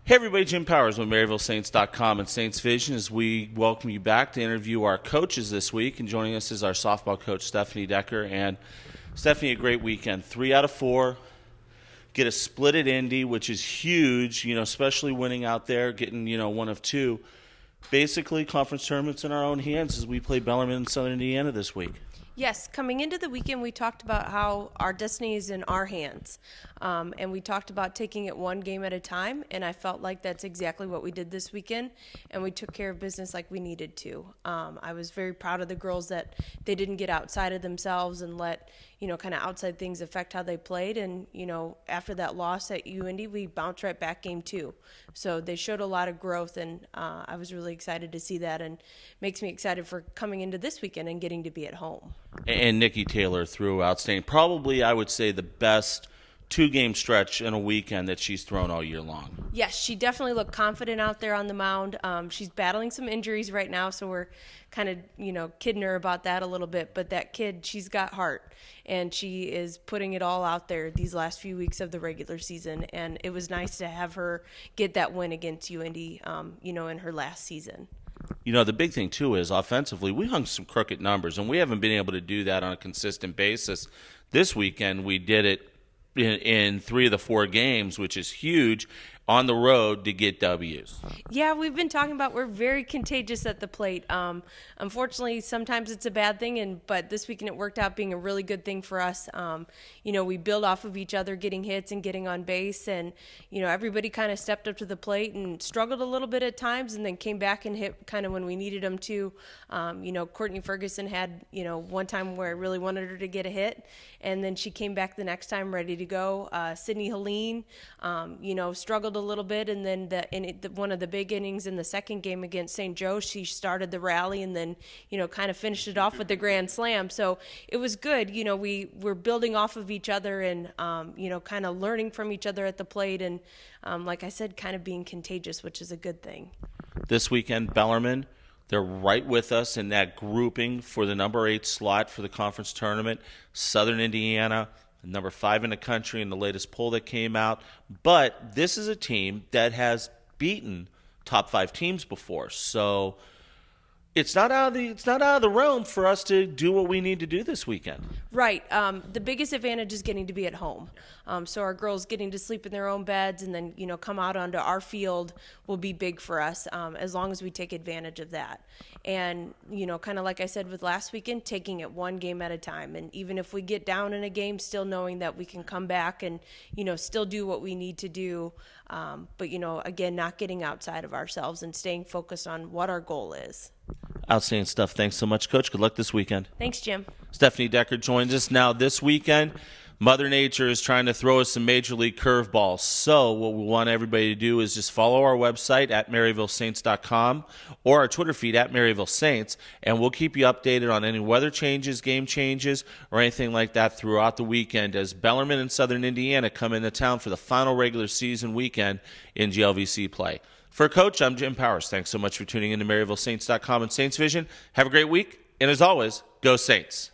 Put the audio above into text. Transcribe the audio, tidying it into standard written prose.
Hey everybody, Jim Powers with MaryvilleSaints.com and Saints Vision as we welcome you back to interview our coaches this week. And joining us is our softball coach, Stephanie Decker. And Stephanie, a great weekend. 3 out of 4. Get a split at Indy, which is huge, especially winning out there, getting, 1 of 2. Basically, conference tournaments in our own hands as we play Bellarmine and Southern Indiana this week. Yes, coming into the weekend, we talked about how our destiny is in our hands. And we talked about taking it one game at a time, and I felt like that's exactly what we did this weekend, and we took care of business like we needed to. I was very proud of the girls that they didn't get outside of themselves and let, kind of outside things affect how they played. And, after that loss at UIndy, we bounced right back game 2. So they showed a lot of growth, and I was really excited to see that, and makes me excited for coming into this weekend and getting to be at home. And Niki Taylor threw outstanding. Probably, I would say, the best 2-game stretch in a weekend that she's thrown all year long. Yes, she definitely looked confident out there on the mound. She's battling some injuries right now, so we're kind of, kidding her about that a little bit. But that kid, she's got heart, and she is putting it all out there these last few weeks of the regular season. And it was nice to have her get that win against UIndy, in her last season. The big thing, too, is offensively, we hung some crooked numbers, and we haven't been able to do that on a consistent basis. This weekend, we did it in 3 of the 4 games, which is huge, on the road to get W's. Yeah, we've been talking about we're very contagious at the plate. Unfortunately, sometimes it's a bad thing, but this weekend it worked out being a really good thing for us. We build off of each other, getting hits and getting on base, and everybody kind of stepped up to the plate and struggled a little bit at times, and then came back and hit kind of when we needed them to. Courtney Ferguson had one time where I really wanted her to get a hit, and then she came back the next time ready to go. Sydney Helene, struggled a little bit, and then one of the big innings in the second game against St. Joe, she started the rally and then kind of finished it off with the grand slam. So it was good. We're building off of each other and kind of learning from each other at the plate, and like I said, kind of being contagious, which is a good thing. This weekend, Bellarmine, they're right with us in that grouping for the number 8 slot for the conference tournament. Southern Indiana, number 5 in the country in the latest poll that came out. But this is a team that has beaten top 5 teams before. So it's not out of the realm for us to do what we need to do this weekend. Right. The biggest advantage is getting to be at home. So our girls getting to sleep in their own beds and then, come out onto our field will be big for us, as long as we take advantage of that. And, kind of like I said with last weekend, taking it one game at a time. And even if we get down in a game, still knowing that we can come back and, still do what we need to do. But, again, not getting outside of ourselves and staying focused on what our goal is. Outstanding stuff. Thanks so much, Coach. Good luck this weekend. Thanks, Jim. Stephanie Decker joins us now this weekend. Mother Nature is trying to throw us some major league curveballs. So what we want everybody to do is just follow our website at MaryvilleSaints.com or our Twitter feed at MaryvilleSaints, and we'll keep you updated on any weather changes, game changes, or anything like that throughout the weekend as Bellarmine and Southern Indiana come into town for the final regular season weekend in GLVC play. For Coach, I'm Jim Powers. Thanks so much for tuning in to MaryvilleSaints.com and Saints Vision. Have a great week, and as always, go Saints.